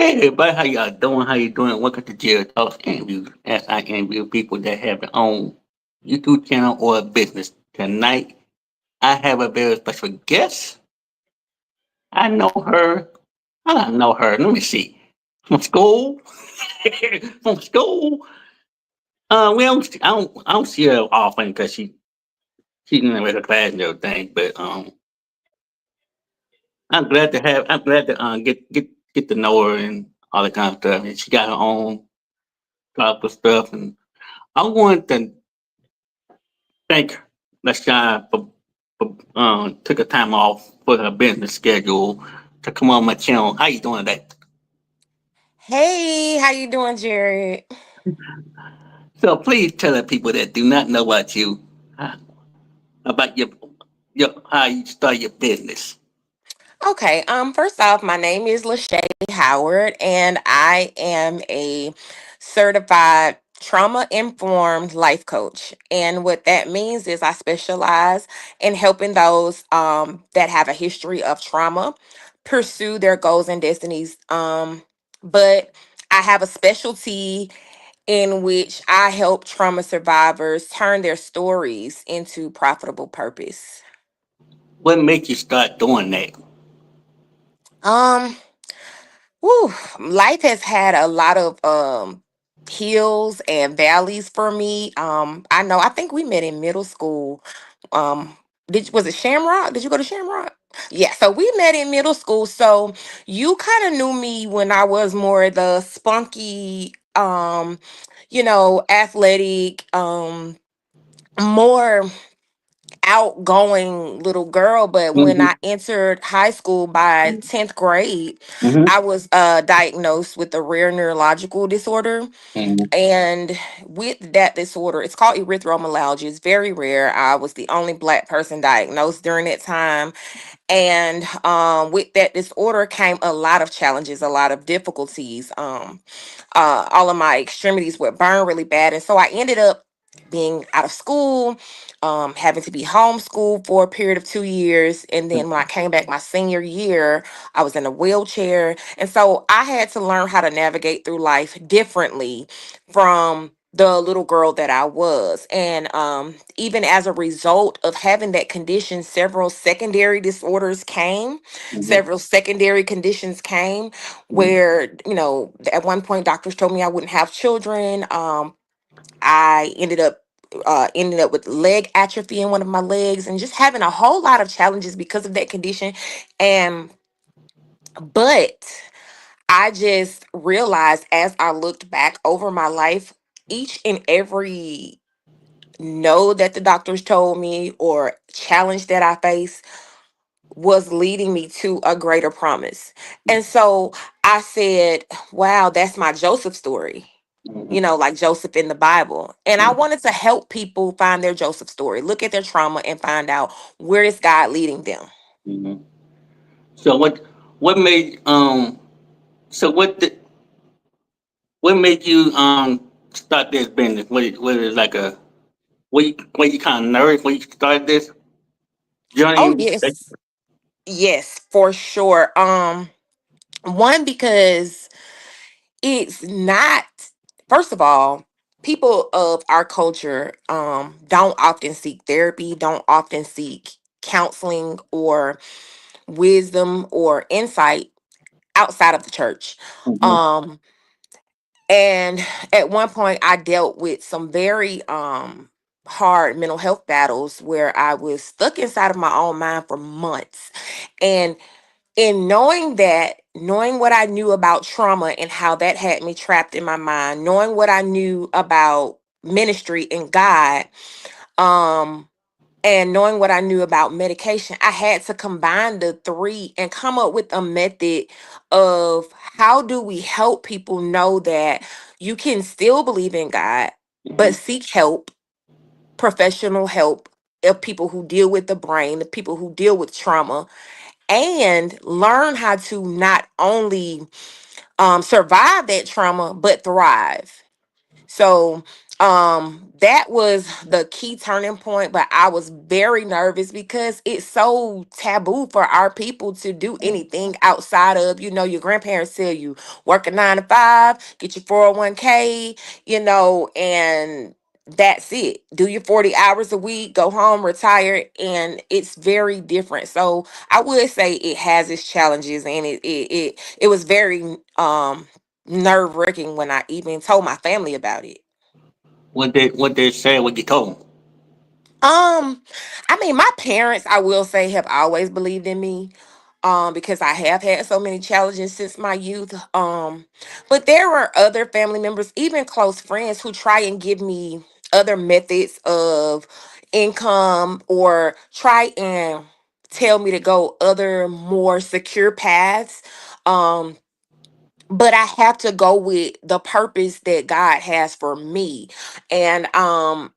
Hey everybody, how y'all doing? How you doing? Welcome to Jarrett Talks Interviews, as I interview people that have their own YouTube channel or a business. Tonight, I have a very special guest. I know her. I don't know her. Let me see. From school. From school. I don't see her often because she's in the regular class and everything. But I'm glad to get to know her and all that kind of stuff. And she got her own type of stuff, and I want to thank LaShai for took a time off for her business schedule to come on my channel. How you doing today? Hey, how you doing, Jarrett? So please tell the people that do not know about you uh, about your how you start your business. Okay, first off, my name is LaShai Howard, and I am a certified trauma informed life coach. And what that means is I specialize in helping those that have a history of trauma pursue their goals and destinies. But I have a specialty in which I help trauma survivors turn their stories into profitable purpose. What made you start doing that? Um, Whew, life has had a lot of hills and valleys for me. I know I think we met in middle school. Did was it Shamrock? Did you go to Shamrock? Yeah, so we met in middle school. So you kind of knew me when I was more the spunky, athletic, more outgoing little girl. But when Mm-hmm. I entered high school by 10th grade, Mm-hmm. I was diagnosed with a rare neurological disorder. Mm-hmm. And with that disorder, it's called erythromelalgia. It's very rare. I was the only Black person diagnosed during that time. And with that disorder came a lot of challenges, a lot of difficulties. All of my extremities would burn really bad. And so I ended up being out of school, having to be homeschooled for a period of 2 years. And then when I came back my senior year, I was in a wheelchair. And so I had to learn how to navigate through life differently from the little girl that I was. And even as a result of having that condition, several secondary disorders came, Mm-hmm. several secondary conditions came where, at one point doctors told me I wouldn't have children. I ended up with leg atrophy in one of my legs and just having a whole lot of challenges because of that condition. And but I just realized as I looked back over my life, each and every no that the doctors told me or challenge that I faced was leading me to a greater promise. And so I said, wow, that's my Joseph story, like Joseph in the Bible. And I wanted to help people find their Joseph story, look at their trauma and find out where is God leading them. Mm-hmm. So what made so what made you start this business? Was it like a were you kind of nervous when you started this Oh, journey? yes. Yes, for sure. One, because it's not, first of all, people of our culture don't often seek therapy, don't often seek counseling or wisdom or insight outside of the church. Mm-hmm. Um and at one point I dealt with some very hard mental health battles where I was stuck inside of my own mind for months. And in knowing that, knowing what I knew about trauma and how that had me trapped in my mind, knowing what I knew about ministry and God, um, and knowing what I knew about medication, I had to combine the three and come up with a method of how do we help people know that you can still believe in God, but seek help, professional help of people who deal with the brain, the people who deal with trauma, and learn how to not only survive that trauma but thrive. So That was the key turning point, but I was very nervous because it's so taboo for our people to do anything outside of, your grandparents tell you work a 9 to 5, get your 401k, and that's it. Do your 40 hours a week, go home, retire, and it's very different. So I would say it has its challenges, and it was very nerve wracking when I even told my family about it. What they say, what you told them. Um, I mean, my parents, I will say, have always believed in me. Because I have had so many challenges since my youth. But there were other family members, even close friends, who try and give me other methods of income or try and tell me to go other more secure paths. Um, but I have to go with the purpose that God has for me. And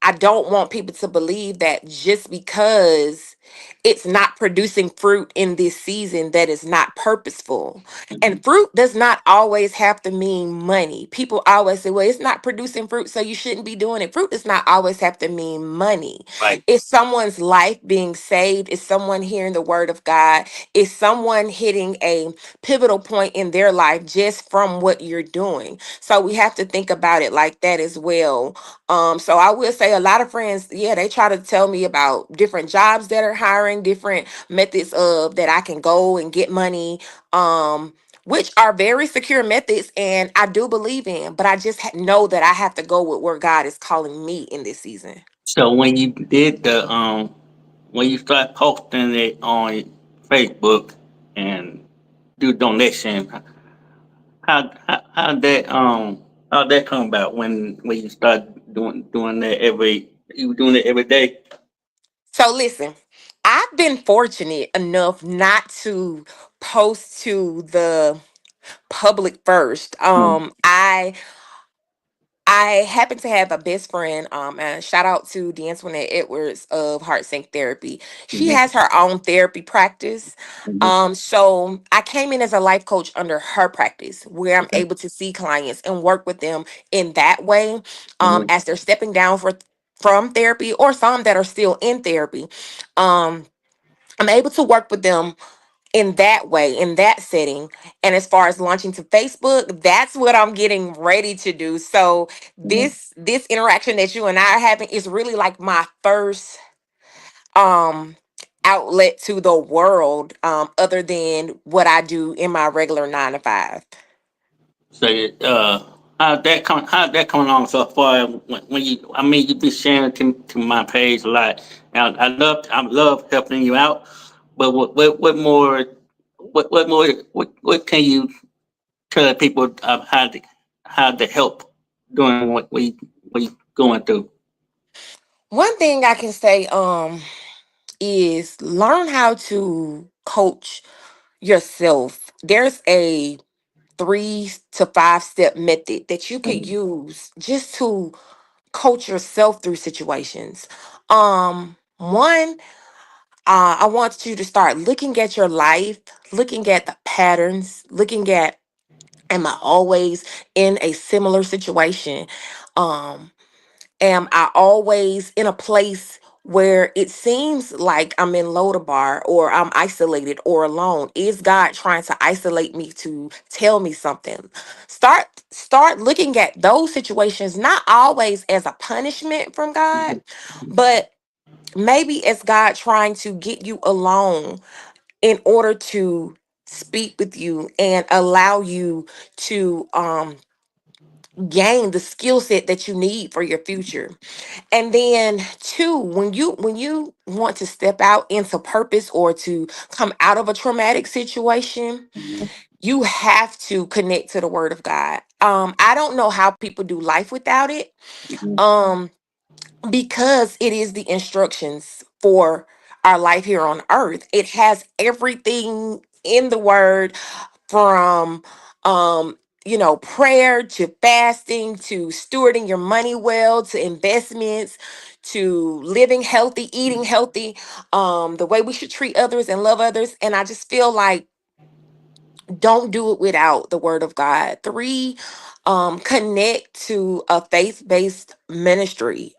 I don't want people to believe that just because it's not producing fruit in this season that is not purposeful. And fruit does not always have to mean money. People always say, well, it's not producing fruit, so you shouldn't be doing it. Fruit does not always have to mean money. Right. It's someone's life being saved, it's someone hearing the word of God, it's someone hitting a pivotal point in their life just from what you're doing. So we have to think about it like that as well. So I will say a lot of friends, yeah, they try to tell me about different jobs that are hiring, different methods of that I can go and get money. Which are very secure methods, and I do believe in, but I just know that I have to go with where God is calling me in this season. So when you start posting it on Facebook and do donation, how that come about when you start doing that you doing it every day? So listen, I've been fortunate enough not to post to the public first. I happen to have a best friend, and shout out to D'Antoinette Edwards of Heart Sync Therapy. She Mm-hmm. has her own therapy practice. Hmm. So I came in as a life coach under her practice, where I'm Okay. able to see clients and work with them in that way, Hmm. as they're stepping down from therapy, or some that are still in therapy. Um, I'm able to work with them in that way, in that setting. And as far as launching to Facebook, that's what I'm getting ready to do. So this interaction that you and I are having is really like my first um outlet to the world, other than what I do in my regular 9 to 5. So how'd that come along so far? When you I mean you be sharing to my page a lot. Now I love helping you out, but what more what can you tell the people how to help doing what you going through? One thing I can say is learn how to coach yourself. There's a 3 to 5 step method that you could use just to coach yourself through situations. One, I want you to start looking at your life, looking at the patterns, looking at, am I always in a similar situation? Um, Am I always in a place where it seems like I'm in Lodabar, or I'm isolated or alone? Is God trying to isolate me to tell me something? Start looking at those situations not always as a punishment from God, but maybe as God trying to get you alone in order to speak with you and allow you to gain the skill set that you need for your future. And then two, when you want to step out into purpose or to come out of a traumatic situation, you have to connect to the word of God. I don't know how people do life without it. Um because it is the instructions for our life here on earth. It has everything in the word, from prayer to fasting to stewarding your money well to investments to living healthy, eating healthy, the way we should treat others and love others. And I just feel like Don't do it without the word of God. Three, connect to a faith-based ministry,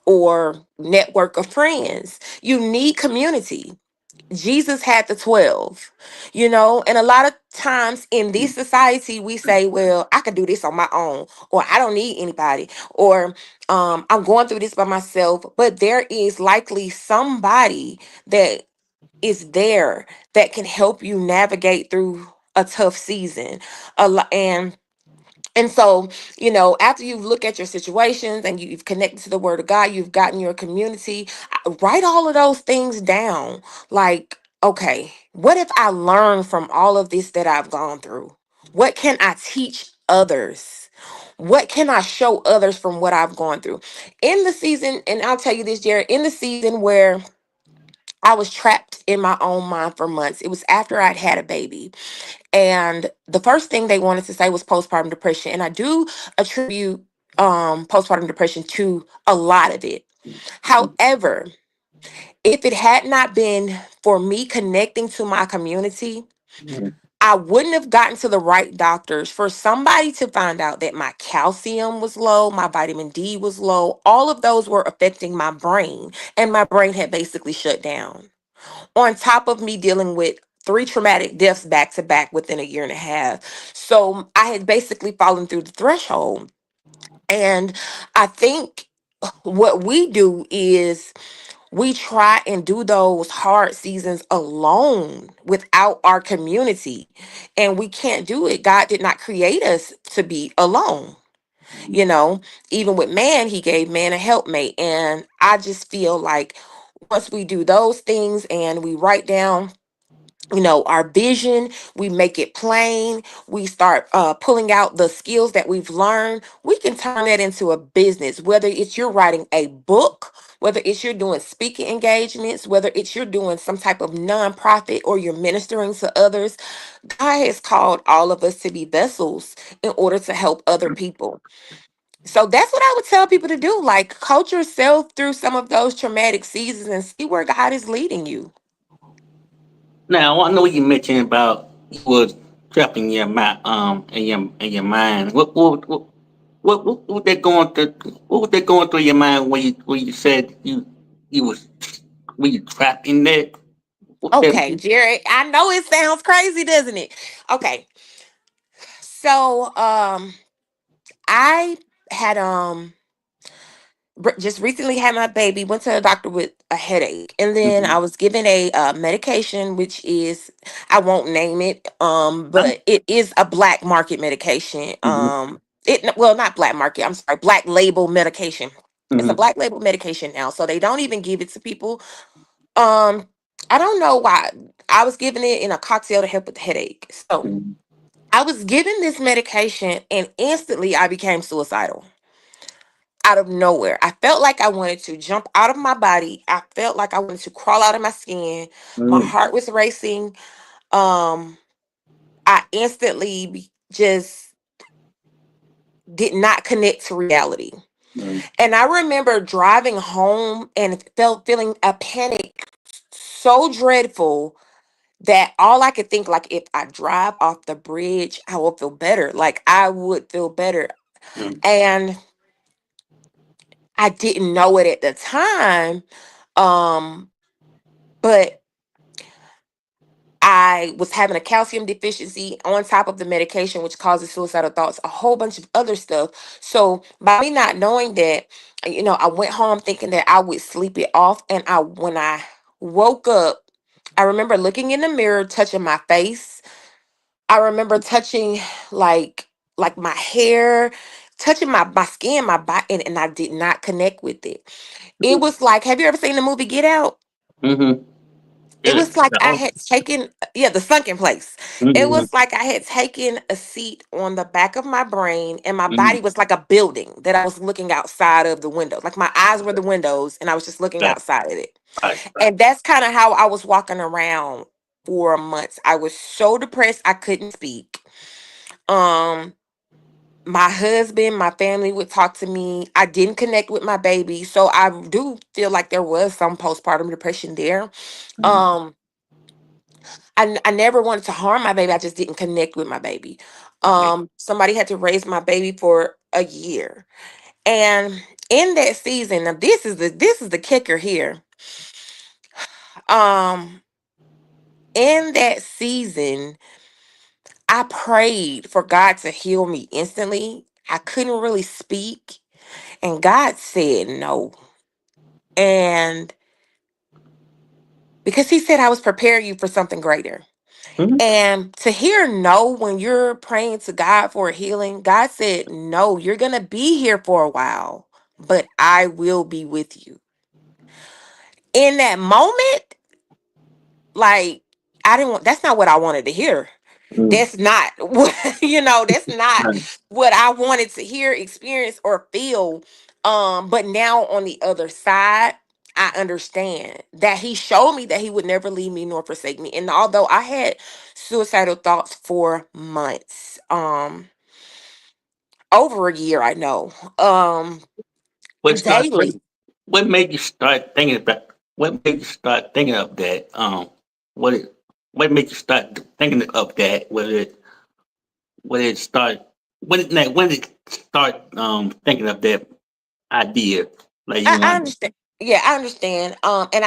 or network of friends. You need community. Jesus had the 12, and a lot of times in this society, we say, well, I can do this on my own, or I don't need anybody, or I'm going through this by myself. But there is likely somebody that is there that can help you navigate through a tough season. And so, after you've looked at your situations and you've connected to the word of God, you've gotten your community, write all of those things down. Like, okay, what if I learned from all of this that I've gone through? What can I teach others? What can I show others from what I've gone through? In the season, and I'll tell you this, Jared, in the season where I was trapped in my own mind for months, it was after I'd had a baby. And the first thing they wanted to say was postpartum depression. And I do attribute postpartum depression to a lot of it. However, if it had not been for me connecting to my community, I wouldn't have gotten to the right doctors. For somebody to find out that my calcium was low, my vitamin D was low, all of those were affecting my brain, and my brain had basically shut down. On top of me dealing with three traumatic deaths back to back within a year and a half. So I had basically fallen through the threshold. And I think what we do is we try and do those hard seasons alone without our community. And we can't do it. God did not create us to be alone. You know, Even with man, he gave man a helpmate. And I just feel like once we do those things and we write down our vision, we make it plain, we start pulling out the skills that we've learned, we can turn that into a business, whether it's you're writing a book, whether it's you're doing speaking engagements, whether it's you're doing some type of nonprofit, or you're ministering to others. God has called all of us to be vessels in order to help other people. So that's what I would tell people to do, like coach yourself through some of those traumatic seasons and see where God is leading you. Now I know you mentioned about you was trapping your mind, in your mind. What was they going through? What was they going through your mind when you said you was were you trapped in there? What that? Okay, Jared, I know it sounds crazy, doesn't it? Okay. So, I had just recently had my baby, went to the doctor with a headache, and then I Mhm. was given a medication, which is, I won't name it, but it is a black market medication. Mhm. Well, not black market, I'm sorry, black label medication. It's a Mhm. black label medication now, so they don't even give it to people. um I don't know why. I was given it in a cocktail to help with the headache. So Mhm. I was given this medication and instantly I became suicidal out of nowhere. I felt like I wanted to jump out of my body. I felt like I wanted to crawl out of my skin. My Mhm. heart was racing. Um, I instantly just did not connect to reality. Mhm. And I remember driving home and feeling a panic so dreadful that all I could think, like, if I drive off the bridge, I will feel better. Like, I would feel better. Mhm. And I didn't know it at the time. Um, but I was having a calcium deficiency on top of the medication, which causes suicidal thoughts, a whole bunch of other stuff. So by me not knowing that, I went home thinking that I would sleep it off. And when I woke up, I remember looking in the mirror, touching my face. I remember touching like my hair, touching my skin, my body, and I did not connect with it. It was like, have you ever seen the movie Get Out? Mhm. It Yeah. was like I No. had taken, yeah, the sunken place. It Mhm. was like I had taken a seat on the back of my brain, and my Mhm. body was like a building that I was looking outside of the window. Like my eyes were the windows, and I was just looking Right. outside of it. Right. Right. And that's kind of how I was walking around for months. I was so depressed I couldn't speak. Um, my husband, my family would talk to me. I didn't connect with my baby, so I do feel like there was some postpartum depression there. Mhm. Um, I never wanted to harm my baby. I just didn't connect with my baby. Right. Somebody had to raise my baby for a year. And in that season, now this is the kicker here. Um, in that season, I prayed for God to heal me instantly. I couldn't really speak, and God said no. And because He said I was preparing you for something greater. Mhm. And to hear no when you're praying to God for a healing, God said, no, you're going to be here for a while, but I will be with you. In that moment, like, I didn't want, that's not what I wanted to hear. Mhm. That's not what, that's not Right. what I wanted to hear, experience, or feel. But now on the other side, I understand that He showed me that He would never leave me nor forsake me. And although I had suicidal thoughts for months, over a year, I know, What start daily. what made you start thinking about what made you start thinking of that? What it what made you start thinking of that? When it start when did it start thinking of that idea? Like you I want understand. Yeah, I understand. And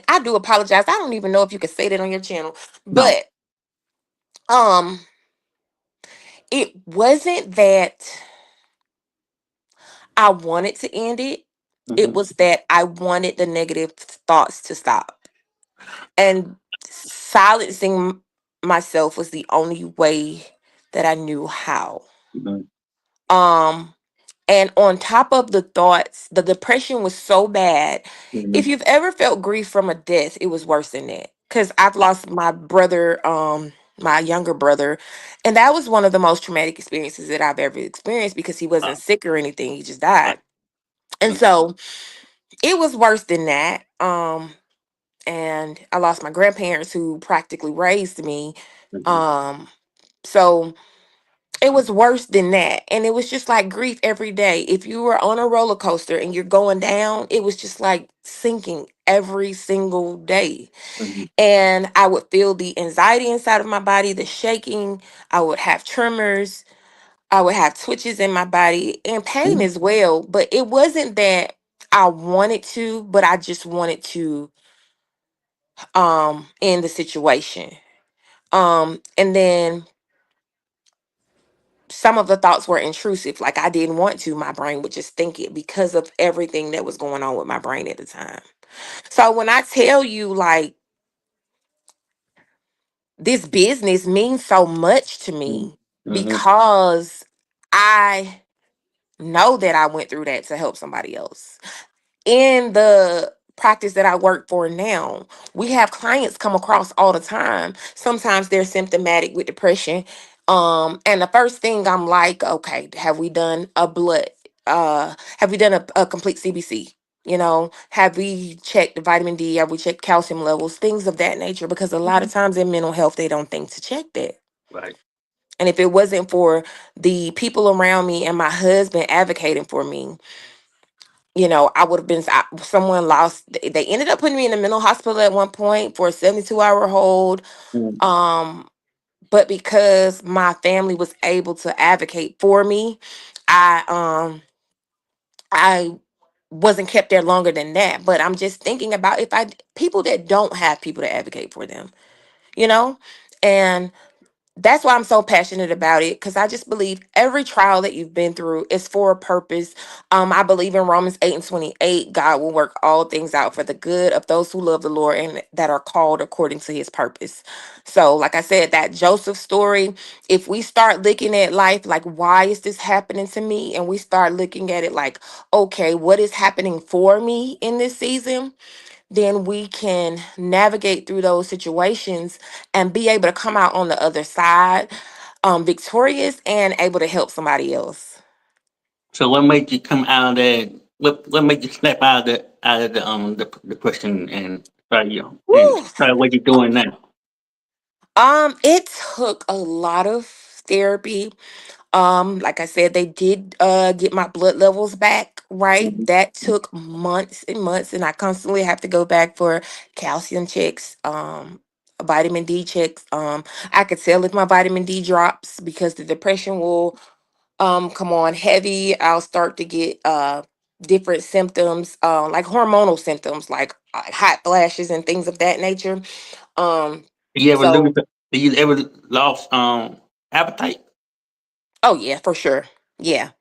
I do apologize. I don't even know if you can say that on your channel, no. but um, it wasn't that I wanted to end it. It Mm-hmm. was that I wanted the negative thoughts to stop. And silencing myself was the only way that I knew how. Mm-hmm. Um and on top of the thoughts, the depression was so bad. If Mm-hmm. you've ever felt grief from a death, it was worse than that. Cuz I've lost my brother, my younger brother, and that was one of the most traumatic experiences that I've ever experienced because he wasn't sick or anything. He just Right. died. And Mm-hmm. so it was worse than that. And I lost my grandparents who practically raised me. Um, so it was worse than that. And it was just like grief every day. If you were on a roller coaster and you're going down, it was just like sinking every single day. Mm-hmm. And I would feel the anxiety inside of my body, the shaking. I would have tremors. I would have twitches in my body and pain Mm-hmm. as well. But it wasn't that I wanted to, but I just wanted to end the situation. And then some of the thoughts were intrusive. Like I didn't want to. My brain would just think it because of everything that was going on with my brain at the time. So when I tell you, like, this business means so much to me Mm-hmm. because I know that I went through that to help somebody else. In the practice that I work for now, we have clients come across all the time. Sometimes they're symptomatic with depression. And the first thing I'm like, okay, have we done a blood? Have we done a complete CBC? Have we checked the vitamin D? Have we checked calcium levels? Things of that nature. Because a lot Mm-hmm. of times in mental health, they don't think to check that. Right. And if it wasn't for the people around me and my husband advocating for me, I would have been someone lost. They ended up putting me in the mental hospital at one point for a 72-hour hold. Mm-hmm. Um, but because my family was able to advocate for me, I I wasn't kept there longer than that. But I'm just thinking about if I people that don't have people to advocate for them, you know, and that's why I'm so passionate about it because I just believe every trial that you've been through is for a purpose. I believe in Romans 8 and 28, God will work all things out for the good of those who love the Lord and that are called according to his purpose. So, like I said, that Joseph story, if we start looking at life like, why is this happening to me? And we start looking at it like, okay, what is happening for me in this season? Then we can navigate through those situations and be able to come out on the other side victorious and able to help somebody else. So what made you come out of that? What made you snap out of the depression and Woo. start what you're doing now? It took a lot of therapy. Like I said, they did get my blood levels back, right? Mm-hmm. That took months and months, and I constantly have to go back for calcium checks, vitamin D checks. I could tell if my vitamin D drops because the depression will come on heavy. I'll start to get different symptoms, like hormonal symptoms, like hot flashes and things of that nature. Um, Do you ever lose? so Do you ever lost appetite? oh yeah, for sure. Yeah.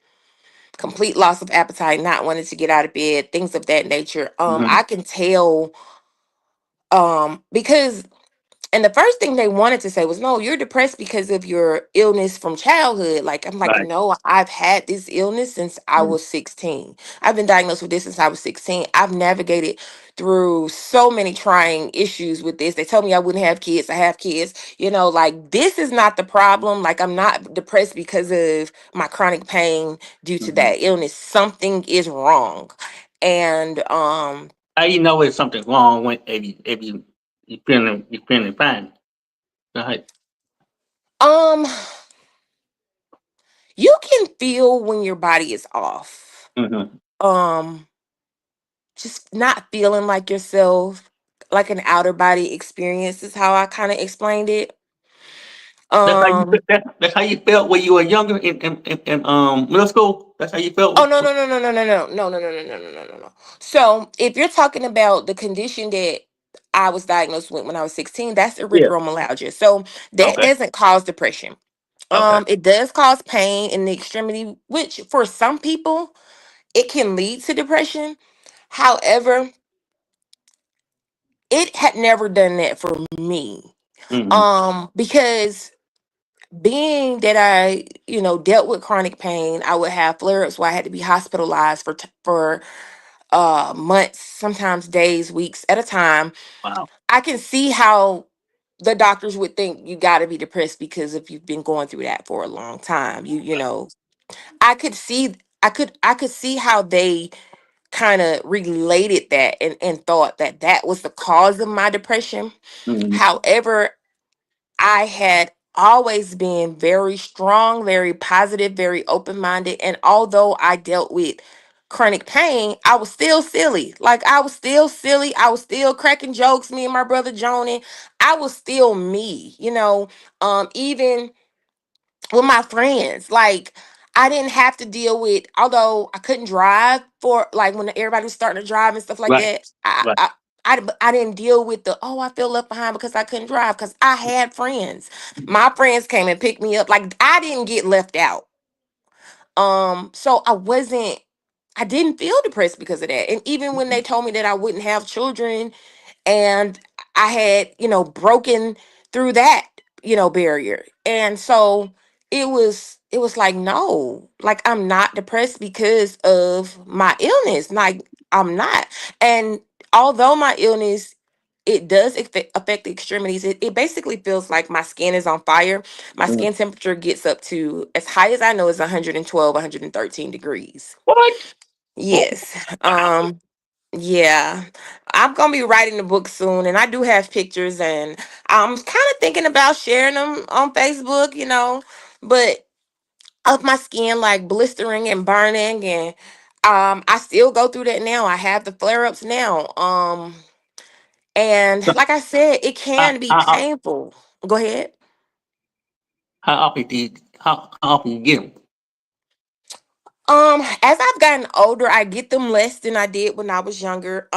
Complete loss of appetite, not wanting to get out of bed, things of that nature. Mm-hmm. I can tell because and the first thing they wanted to say was, no, you're depressed because of your illness from childhood. Like, I'm like, Right. no, I've had this illness since I Mm-hmm. was 16. I've been diagnosed with this since I was 16. I've navigated through so many trying issues with this. They told me I wouldn't have kids. I have kids. Like, this is not the problem. Like, I'm not depressed because of my chronic pain due to Mm-hmm. that illness. Something is wrong. And, How you know if something's wrong when you feeling fine? Right. um, you can feel when your body is off. Mm-hmm. um just not feeling like yourself, like an outer body experience is how I kind of explained it. um That's how you felt when you were younger in middle school. That's how you oh, felt. no, no, no, no, no, no, no, no, no, no, no, no, no, no, no, no. So if you're talking about the condition that I was diagnosed with when I was 16, that's Yeah. erythromelalgia. So that Okay. doesn't cause depression. Okay. It does cause pain in the extremity, which for some people it can lead to depression. However, it had never done that for me. Mm-hmm. Because being that I, dealt with chronic pain, I would have flare-ups where I had to be hospitalized for months, sometimes days, weeks at a time. Wow. I can see how the doctors would think you got to be depressed because if you've been going through that for a long time. I could see I could see how they kind of related that and thought that that was the cause of my depression. Mm-hmm. However, I had always been very strong, very positive, very open minded. And although I dealt with chronic pain, I was still silly. Like, I was still silly. I was still cracking jokes, me and my brother Joni. I was still me, even with my friends. Like, I didn't have to deal with, although I couldn't drive for like when everybody was starting to drive and stuff like Right. that. Right. I didn't deal with the, oh, I feel left behind because I couldn't drive, because I had friends. My friends came and picked me up. Like, I didn't get left out. So I didn't feel depressed because of that. And even when they told me that I wouldn't have children, and I had, broken through that, barrier. And so it was like, no, like, I'm not depressed because of my illness. Like, I'm not. And although my illness, it does affect the extremities. It basically feels like my skin is on fire. My Mm. skin temperature gets up to, as high as I know, is 112, 113 degrees. What? Oh, Yes. wow. Yeah, I'm gonna be writing the book soon, and I do have pictures, and I'm kind of thinking about sharing them on Facebook, but of my skin like blistering and burning, and I still go through that now. I have the flare ups now, and So, like I said, it How, can be how, painful. Go ahead. how often do how often you get them? As I've gotten older, I get them less than I did when I was younger.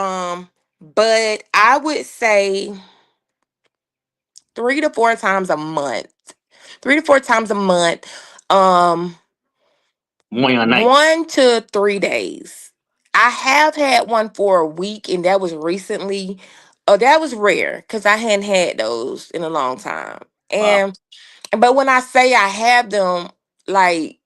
But I would say 3 to 4 times a month. 3 to 4 times a month. Um, Morning or night? 1 to 3 days. I have had one for a week, and that was recently. Oh, that was rare because I hadn't had those in a long time. Wow. And but when I say I have them, like,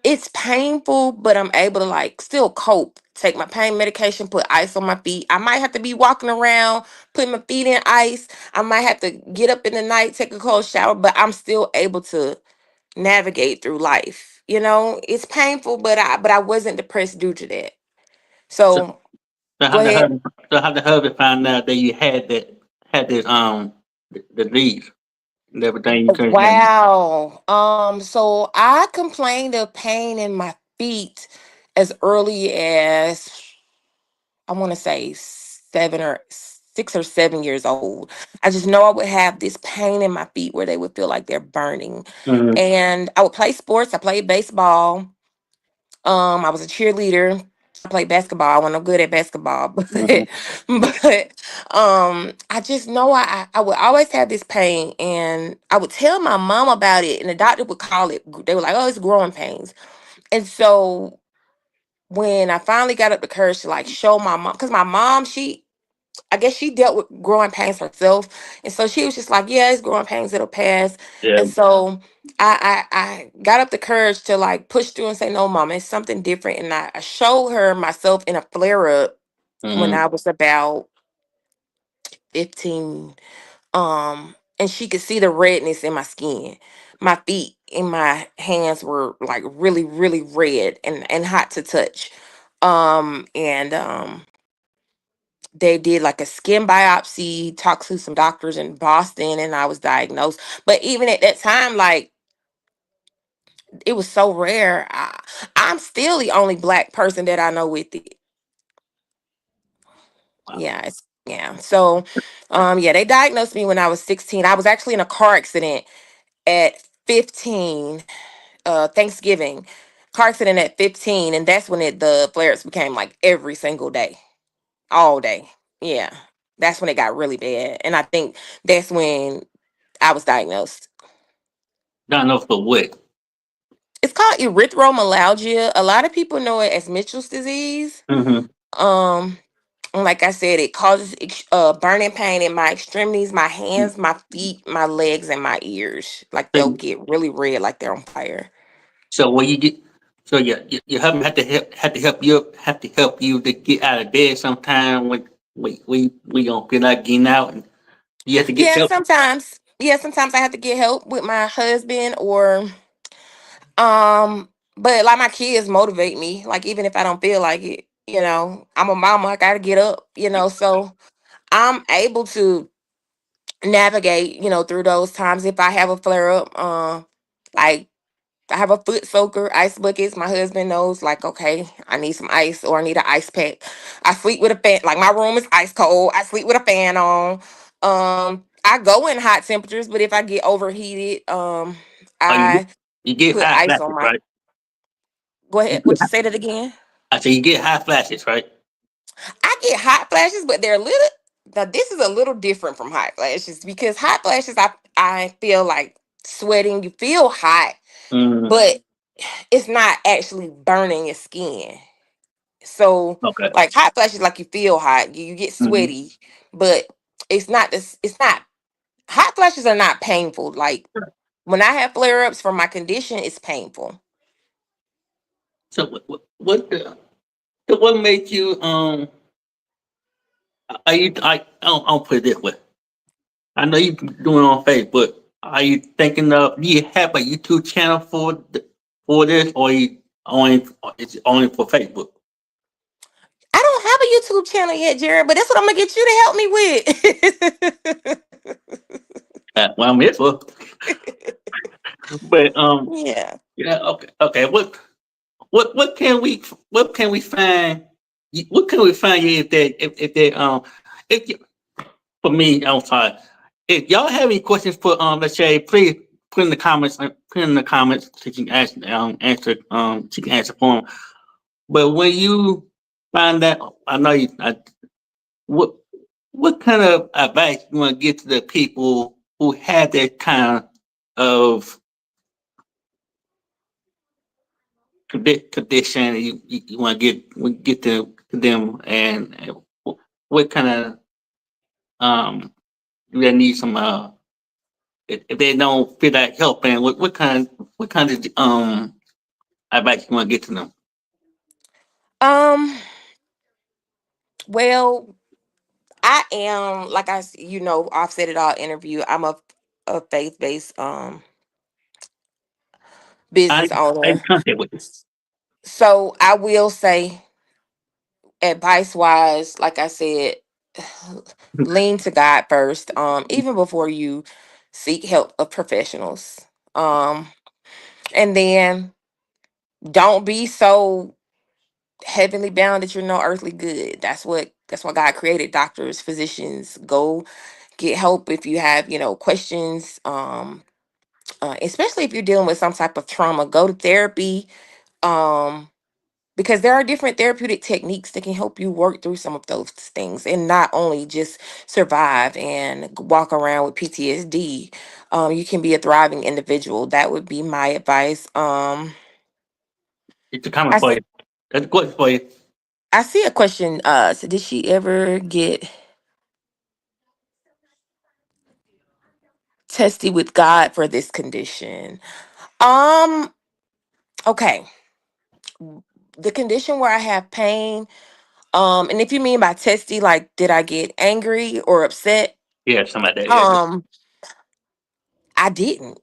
it's painful, but I'm able to like still cope. Take my pain medication, put ice on my feet. I might have to be walking around, putting my feet in ice. I might have to get up in the night, take a cold shower, but I'm still able to navigate through life. It's painful, but I wasn't depressed due to that. So, So so go how the ahead. husband, so how the husband found out that you had this disease and everything you couldn't have. Wow. So I complained of pain in my feet as early as, I want to say 6 or 7 years old. I just know I would have this pain in my feet where they would feel like they're burning. Mm-hmm. And I would play sports. I played baseball. I was a cheerleader. I played basketball. I wasn't good at basketball, Mm-hmm. but I just know I would always have this pain, and I would tell my mom about it, and the doctor would call it. They were like, "Oh, it's growing pains," and so when I finally got up the courage to like show my mom, because my mom, I guess she dealt with growing pains herself. And so she was just like, yeah, it's growing pains, it'll pass. Yeah. And so I got up the courage to like push through and say, no, mom, it's something different. And I showed her myself in a flare up when Mm-hmm. I was about 15. And she could see the redness in my skin. My feet and my hands were like really, really red and hot to touch. And they did like a skin biopsy, talked to some doctors in Boston, and I was diagnosed. But even at that time, like it was so rare. I'm still the only black person that I know with it. Wow. Yeah, yeah. So, yeah, they diagnosed me when I was 16. I was actually in a car accident at 15. Thanksgiving, car accident at 15, and that's when the flares became like every single day, all day. Yeah, that's when it got really bad, and I think that's when I was diagnosed. Don't know for what. It's called erythromelalgia. A lot of people know it as Mitchell's disease. Mm-hmm. Um, and like I said, it causes burning pain in my extremities, my hands, my feet, my legs, and my ears. Like they'll So, get really red, like they're on fire. so when you get, so yeah, your husband had to help you to get out of bed sometime when we don't feel like getting out, and you have to get Yeah, help. sometimes. Yeah, sometimes I have to get help with my husband or um. But like my kids motivate me. Like even if I don't feel like it, I'm a mama. I gotta get up. So I'm able to navigate, through those times if I have a flare up. Like I have a foot soaker, ice buckets. My husband knows, like, okay, I need some ice or I need an ice pack. I sleep with a fan. Like my room is ice cold. I sleep with a fan on. I go in hot temperatures, but if I get overheated, Or I you get put high ice on flashes, my. right? Go You ahead. get, What you say that again? I say you get high flashes, right? I get hot flashes, but they're little. Now this is a little different from hot flashes because hot flashes, I feel like sweating. You feel hot, Mm, but it's not actually burning your skin. So okay. like hot flashes, like you feel hot, you get Mm-hmm. sweaty, but it's not this. It's not hot flashes are not painful. Like when I have flare ups from my condition, it's painful. So so what made you are you I'll put it this way. I know you doing it on Facebook. Are you thinking of do you have a YouTube channel for this or you only it's only for Facebook? I don't have a YouTube channel yet, Jared, but that's what I'm gonna get you to help me with. Well, I'm here for. But Yeah. yeah, okay. What can we find? What can we find you if they if you, for me, I'm sorry. If y'all have any questions for LaShai, please put in the comments. Put in the comments so you can answer she can answer for them. But when you find that, I know you. What what kind of advice you want to give to the people who have that kind of condition? You want to get to them, and what kind of do they need some if they don't feel like helping, what kind of advice you want to get to them? Um. Well, I am like I've said it all interview. I'm a faith based I business I in owner. contact with you. So I will say, advice wise, like I said, lean to God first. Even before you seek help of professionals. Um, and then don't be so heavenly bound that you're no earthly good. That's what That's why God created doctors, physicians. Go get help if you have, questions. Especially if you're dealing with some type of trauma, go to therapy. Um, because there are different therapeutic techniques that can help you work through some of those things and not only just survive and walk around with PTSD. You can be a thriving individual. That would be my advice. It's a comment I for see, you. That's good for you. I see a question. So did she ever get tested with God for this condition? Um, okay. The condition where I have pain, and if you mean by testy, like did I get angry or upset? Yeah, something like that. Yeah. Um, I didn't.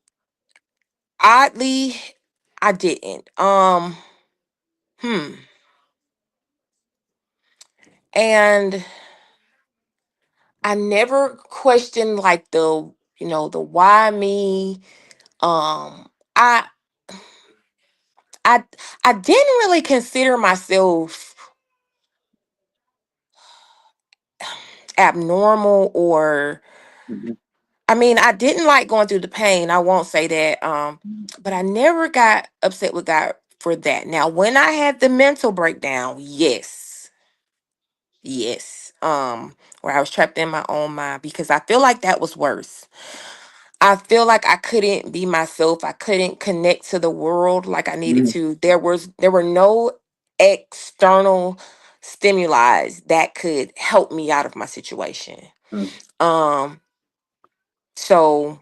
Oddly, I didn't. Hmm. And I never questioned like the why me. Um, I I I didn't really consider myself abnormal or Mhm. I mean, I didn't like going through the pain. I won't say that. But I never got upset with God for that. Now, when I had the mental breakdown, yes. Yes. Where I was trapped in my own mind because I feel like that was worse. I feel like I couldn't be myself. I couldn't connect to the world like I needed Mhm. to. There were no external stimuli that could help me out of my situation. Mhm. Um so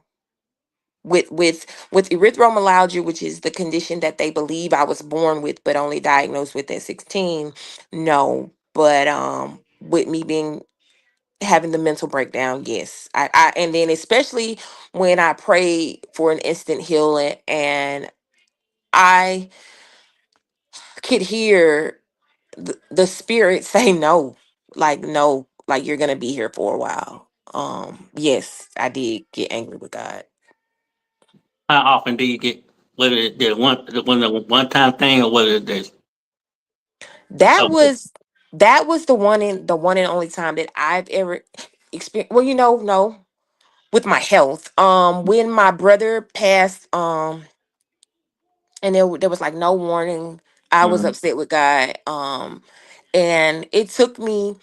with erythromelalgia, which is the condition that they believe I was born with but only diagnosed with at 16, no. But with me being having the mental breakdown, yes. I and then especially when I prayed for an instant healing and I could hear the spirit say no, like no, like you're gonna be here for a while. Yes, I did get angry with God. How often do you get, whether it's the one time thing or whether it's That oh, was that was the one and only time that I've ever experienced. Well, no, with my health. When my brother passed, and there was like no warning. I was mhm, upset with God. And it took me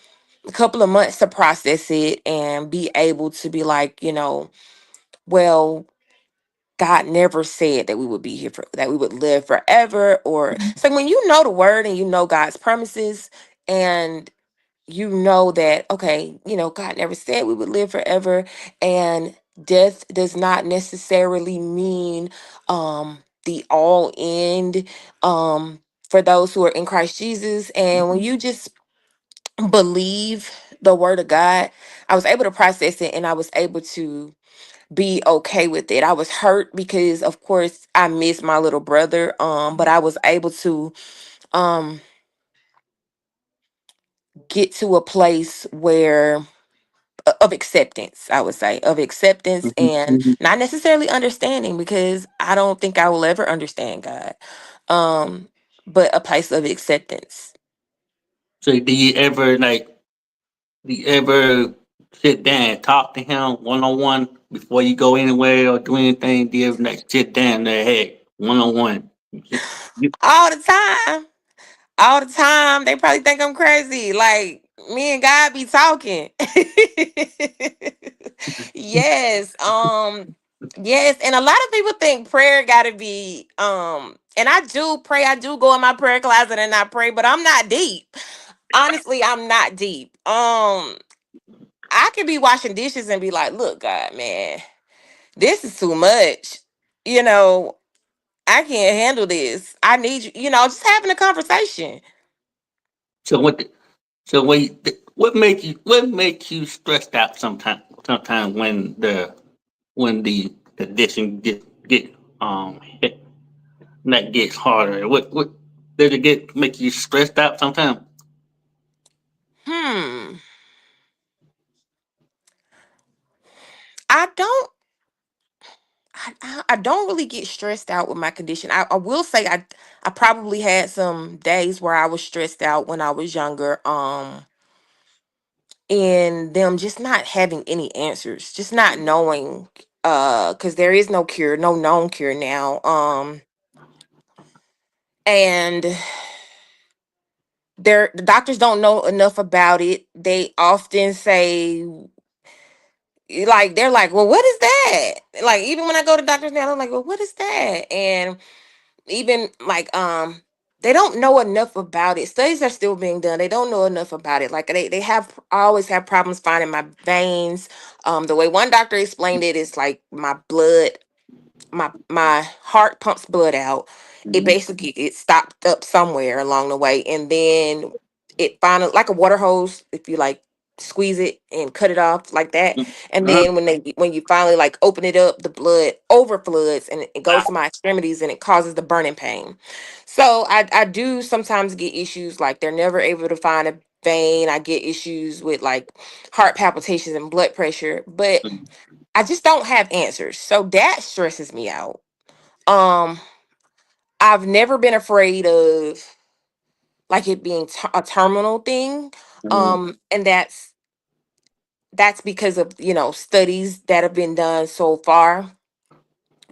a couple of months to process it and be able to be like, well, God never said that we would be here that we would live forever. Or it's like when you know the word and you know God's promises, and you know that, okay, God never said we would live forever, and death does not necessarily mean the all end for those who are in Christ Jesus. And when mhm. you just believe the word of God, I was able to process it and I was able to be okay with it. I was hurt because of course I miss my little brother, but I was able to um get to a place where of acceptance, I would say, of acceptance Mhm, and mhm. not necessarily understanding, because I don't think I will ever understand God. um but a place of acceptance. So do you ever sit down and talk to him one on one before you go anywhere or do anything? Do you ever like sit down there, hey, one on one? All the time, all the time. They probably think I'm crazy, like me and God be talking. Yes. Yes, and a lot of people think prayer got to be and I do pray. I do go in my prayer closet and I pray, but I'm not deep. Honestly, I'm not deep. I could be washing dishes and be like, "Look, God, man, this is too much. You know, I can't handle this. I need you, just having a conversation." So what makes you stressed out sometimes when the condition get hit, that gets harder. What does it get make you stressed out sometimes? Hmm. I don't I don't really get stressed out with my condition. I will say I probably had some days where I was stressed out when I was younger. in them just not having any answers, just not knowing, because there is no cure, no known cure now. And the doctors don't know enough about it. They often say, like, they're like, well, what is that? Like, even when I go to doctors now, I'm like, well, what is that? And even like, they don't know enough about it. Studies are still being done. They don't know enough about it. Like, they have, I always have problems finding my veins. The way one doctor explained it is like my blood, my heart pumps blood out. It Mhm. basically, it stopped up somewhere along the way, and then it finally, like a water hose, if you like squeeze it and cut it off like that, and Uh-huh. then when you finally like open it up, the blood overfloods and it goes to my extremities and it causes the burning pain. So I do sometimes get issues like they're never able to find a vein. I get issues with like heart palpitations and blood pressure, but I just don't have answers. So that stresses me out. Um, I've never been afraid of like it being a terminal thing. Mhm. And that's because of, studies that have been done so far.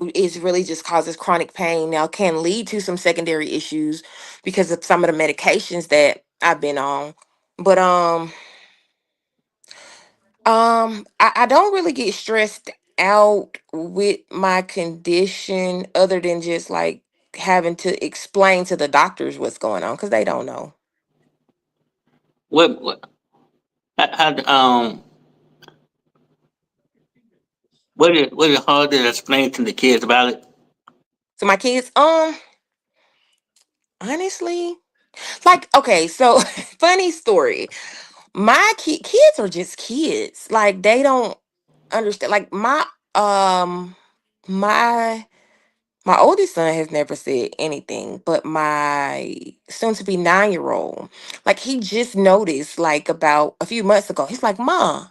It's really just causes chronic pain. Now can lead to some secondary issues because of some of the medications that I've been on. But I don't really get stressed out with my condition other than just like having to explain to the doctors what's going on because they don't know. What what is hard to explain to the kids about it? So my kids, honestly, like, okay, so funny story. My kids are just kids. Like they don't understand. Like um my my oldest son has never said anything, but my soon to be 9-year old, like he just noticed like about a few months ago. He's like, "Ma,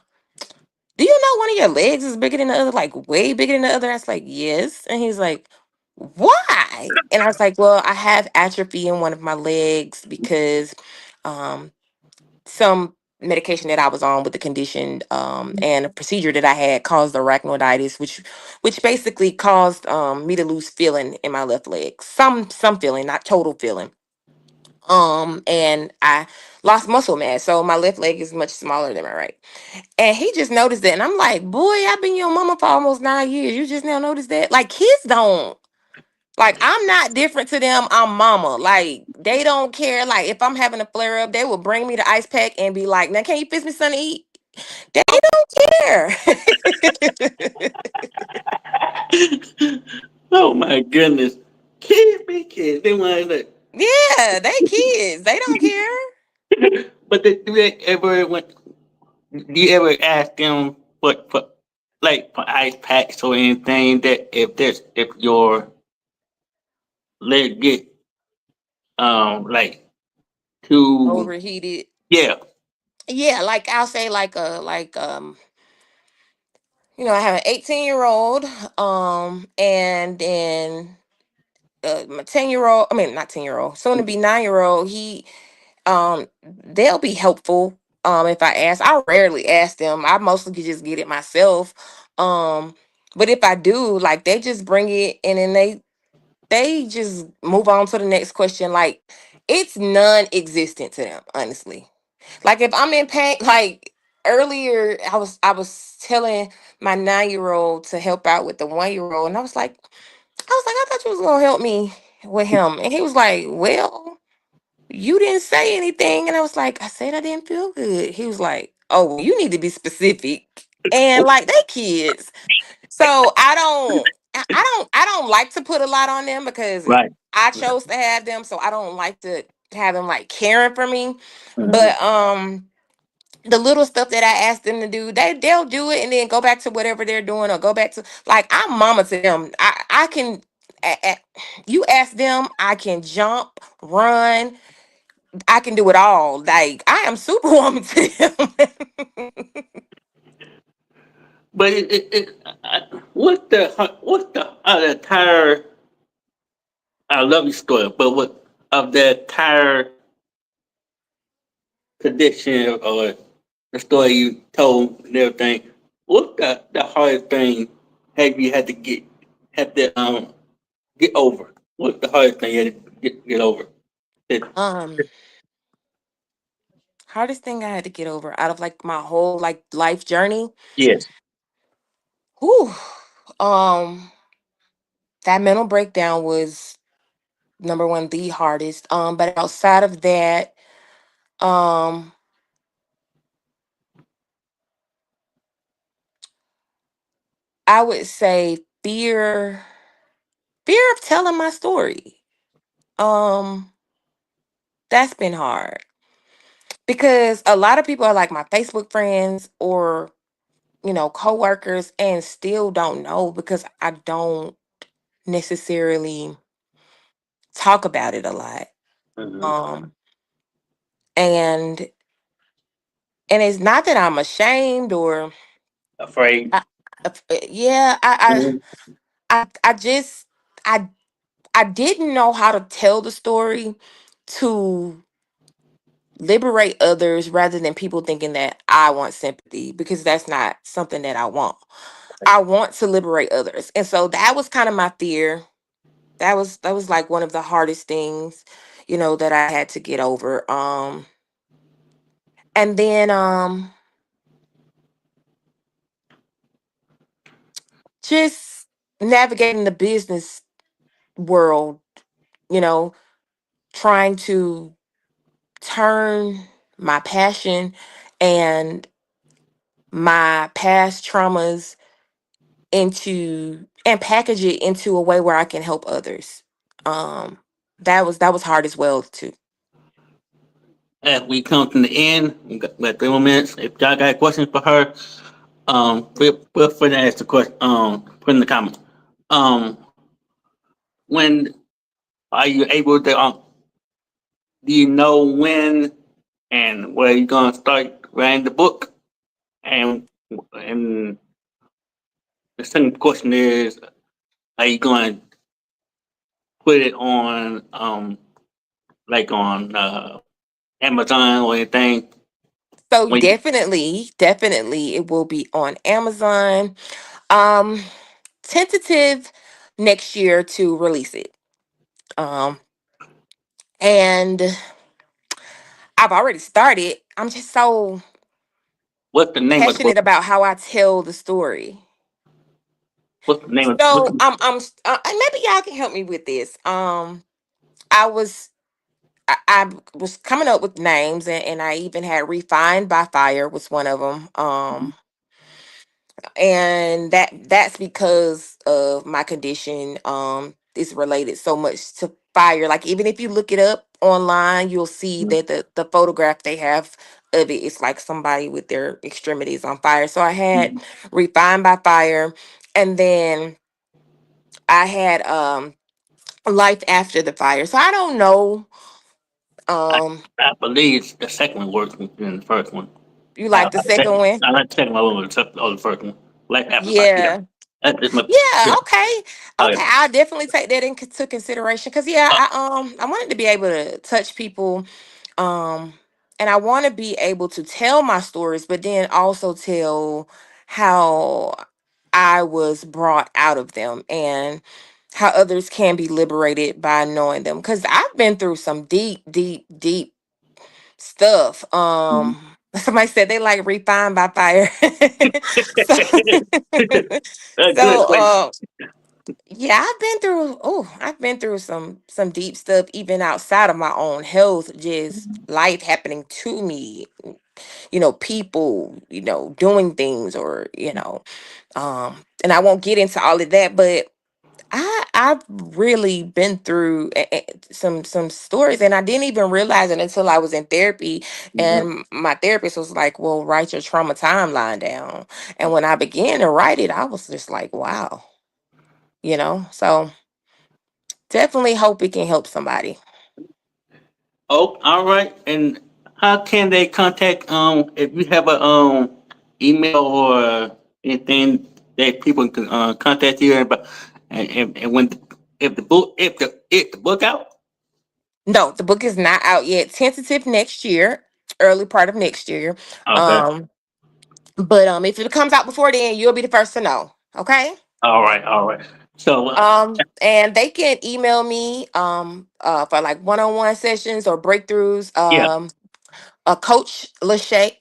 do you know one of your legs is bigger than the other, like way bigger than the other?" I was like, "Yes." And he's like, "Why?" And I was like, "Well, I have atrophy in one of my legs because um some medication that I was on with the condition and a procedure that I had caused arachnoiditis, which basically caused me to lose feeling in my left leg. Some feeling, not total feeling. And I lost muscle mass. So my left leg is much smaller than my right. And he just noticed that. And I'm like, boy, I've been your mama for almost 9 years. You just now noticed that? Like kids don't. Like I'm not different to them. I'm mama. Like they don't care. Like if I'm having a flare up, they will bring me the ice pack and be like, "Now can you fix me something to eat?" They don't care. Oh my goodness, kids be kids. They want to. Yeah, they kids. They don't care. But do they ever do you ever ask them for like for ice packs or anything that if your leg get like too, Overheated. yeah. Yeah, like I'll say I have an 18-year-old, and then my 10-year-old, I mean not 10-year-old, soon to be 9-year-old, they'll be helpful if I ask. I rarely ask them. I mostly could just get it myself. Um, but if I do, like they just bring it and then they just move on to the next question. Like it's non-existent to them, honestly. Like if I'm in pain, like earlier I was telling my 9-year-old to help out with the 1-year-old, and I was like, I thought you was gonna help me with him. And he was like, well, you didn't say anything. And I was like, I said I didn't feel good. He was like, oh, well, you need to be specific. And like they kids. So I don't like to put a lot on them because Right. I chose to have them. So I don't like to have them like caring for me. Mhm. But the little stuff that I ask them to do, they'll do it and then go back to whatever they're doing or go back to like I'm mama to them. I can you ask them, I can jump, run, I can do it all. Like I am superwoman to them. But what's the entire, I love your story, but what of the entire condition or the story you told and everything. What's the hardest thing have you had to get over? What's the hardest thing you had to get over? It, Um, Hardest thing I had to get over out of like my whole like life journey. yes. Whew. Um, that mental breakdown was number one, the hardest. But outside of that, um, I would say fear of telling my story. Um, that's been hard because a lot of people are like my Facebook friends or coworkers and still don't know because I don't necessarily talk about it a lot. Mm-hmm. Um, and it's not that I'm ashamed or Afraid. I, yeah, Mm-hmm. I just I I didn't know how to tell the story to liberate others rather than people thinking that I want sympathy because that's not something that I want. I want to liberate others. And so that was kind of my fear. That was like one of the hardest things, that I had to get over. And then just navigating the business world, you know, trying to turn my passion and my past traumas into and package it into a way where I can help others. Um that was hard as well too. As we come to the end, we got about 3 more minutes. If y'all got questions for her, feel free to ask the question. Put in the comments. Um, when are you able to? Do you know when and where you gonna start writing the book? And the second question is, are you gonna put it on like on Amazon or anything? So When you, definitely it will be on Amazon. Um Tentative next year to release it. Um and I've already started. I'm just so what's the name of the book? passionate about how I tell the story. What's the name of what's So the, and maybe y'all can help me with this. I was I was coming up with names and I even had Refined by Fire was one of them. And that's because of my condition. It's related so much to fire. Like even if you look it up online, you'll see that the photograph they have of it is like somebody with their extremities on fire. So I had Refined by Fire, and then I had Life After the Fire. So I don't know. I, Um, I believe the second one works than the first one. you like the second one? I like the second one over the first one. Life after life, yeah. Yeah. That's just my Yeah, yeah. okay. Oh yeah. Okay, I'll definitely take that into consideration cuz yeah, Uh, I wanted to be able to touch people um and I want to be able to tell my stories but then also tell how I was brought out of them and how others can be liberated by knowing them cuz I've been through some deep stuff. mhm. Somebody said they like Refined by Fire. So Good so question. yeah, I've been through some deep stuff even outside of my own health, just life happening to me, people, doing things or, and I won't get into all of that, but I've really been through some stories and I didn't even realize it until I was in therapy Mhm. and my therapist was like, "Well, write your trauma timeline down." And when I began to write it, I was just like, "Wow." So definitely hope it can help somebody. Oh, all right. And how can they contact if you have a email or anything that people can contact you about and when if the book out? No, the book is not out yet. Tentative next year. early part of next year. Okay. Um, but if it comes out before then, you'll be the first to know. Okay. All right. All right. So And they can email me for like one-on-one sessions or breakthroughs. yeah.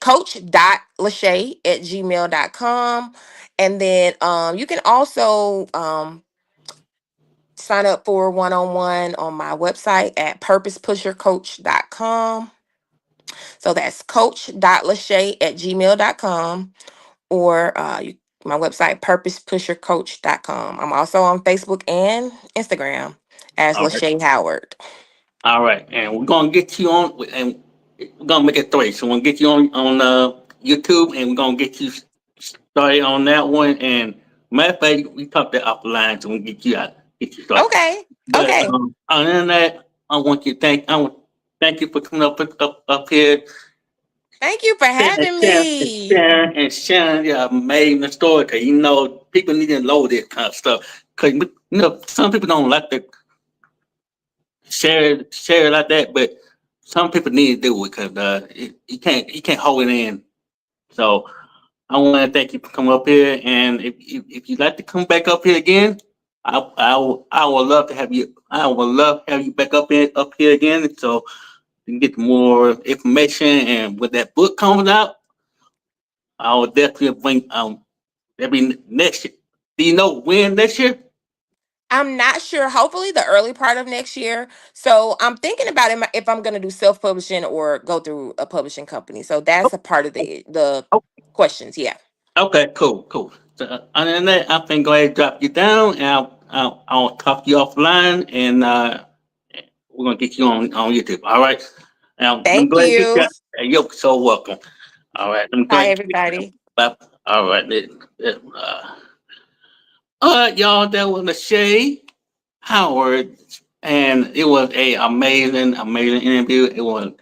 Coach.LaShai at gmail.com. And then you can also sign up for one-on-one on my website at purposepushercoach.com. So that's coach.LaShai at gmail.com, or my website, purposepushercoach.com. I'm also on Facebook and Instagram as All right. LaShai Howard. All right. And we're gonna get you on, and we're gonna make it three. So we're gonna get you on YouTube, and we're gonna get you started on that one. And matter of fact, we talked that offline, so we get you out, get you started. Okay. But Okay. other than that, I want to thank you for coming up here Thank you for and having me. sharing your amazing story. Cause you know people need to know this kind of stuff. Cause you know some people don't like to share it like that, but some people need to do it because you can't hold it in. So I want to thank you for coming up here, and if you'd like to come back up here again, I would love to have you. I would love to have you back up here again, so you can get more information. And when that book comes out, I will definitely bring every next year. Do you know when next year? I'm not sure. Hopefully, the early part of next year. So I'm thinking about if I'm going to do self publishing or go through a publishing company. So that's a part of the Oh, questions. Yeah. okay, cool. So, other than that, I'm gonna go ahead and drop you down, and I'll talk to you offline, and we're gonna get you on YouTube. All right. Now, let me Thank go ahead and get you. that. You're so welcome. All right. Let me go Hi, ahead and get that. everybody. All right. All right, y'all. That was LaShai Howard, and it was a amazing interview.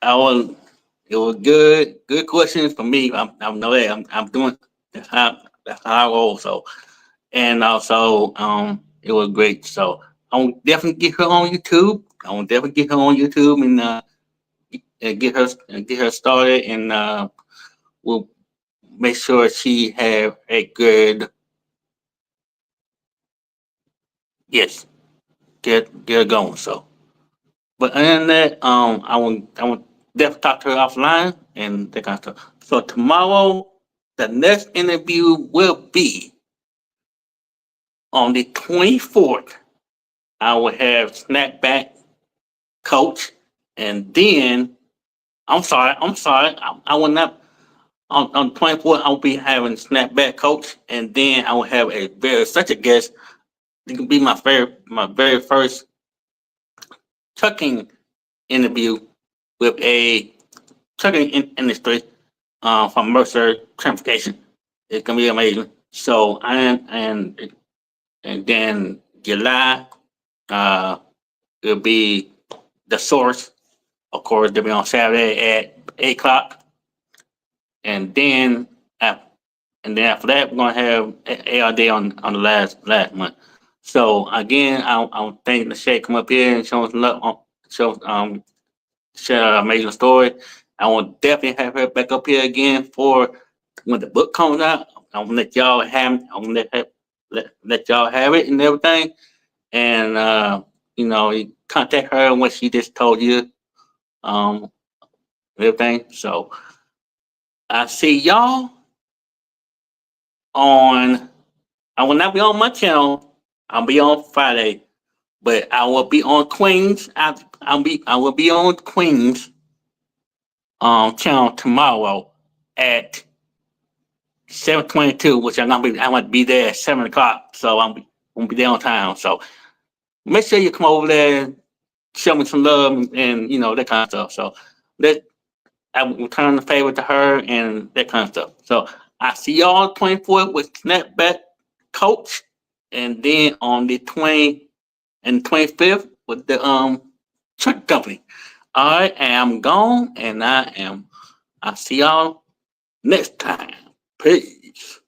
I was, it was good questions for me. I know that I'm doing that's how I roll. So, and also, it was great. So, I'll definitely get her on YouTube. I will definitely get her on YouTube and get her started, and we'll make sure she have a good yes, get her going. So, but other than that, I will definitely talk to her offline and that kind of stuff. So tomorrow, the next interview will be on the 24th. I will have Snapback Coach, and then I'm sorry, I will not. On 24th, I'll be having Snapback Coach, and then I will have a very such a guest. It can be my very first trucking interview with a trucking industry from Mercer Transportation. It's gonna be amazing. So and then July, uh, it'll be the source. Of course, they'll be on Saturday at 8 o'clock, and then after, after that, we're gonna have ARD on the last month. So again, I thank the Shay come up here and show us love, show share an amazing story. I want definitely have her back up here again for when the book comes out. I want to let y'all have. I want to let y'all have it and everything. And you know, you contact her when she just told you um everything. So I see y'all on. I will not be on my channel. I'll be on Friday, but I will be on Queens. I will be on Queens channel tomorrow at 7:22, which I'm gonna be there at 7 o'clock, so gonna be there on time. So make sure you come over there, and show me some love, and you know that kind of stuff. So let I will return the favor to her and that kind of stuff. So I see y'all 24th with Snapback Coach, and then on the 25th with the truck company. All right, and I'm gone, and I see y'all next time. Peace.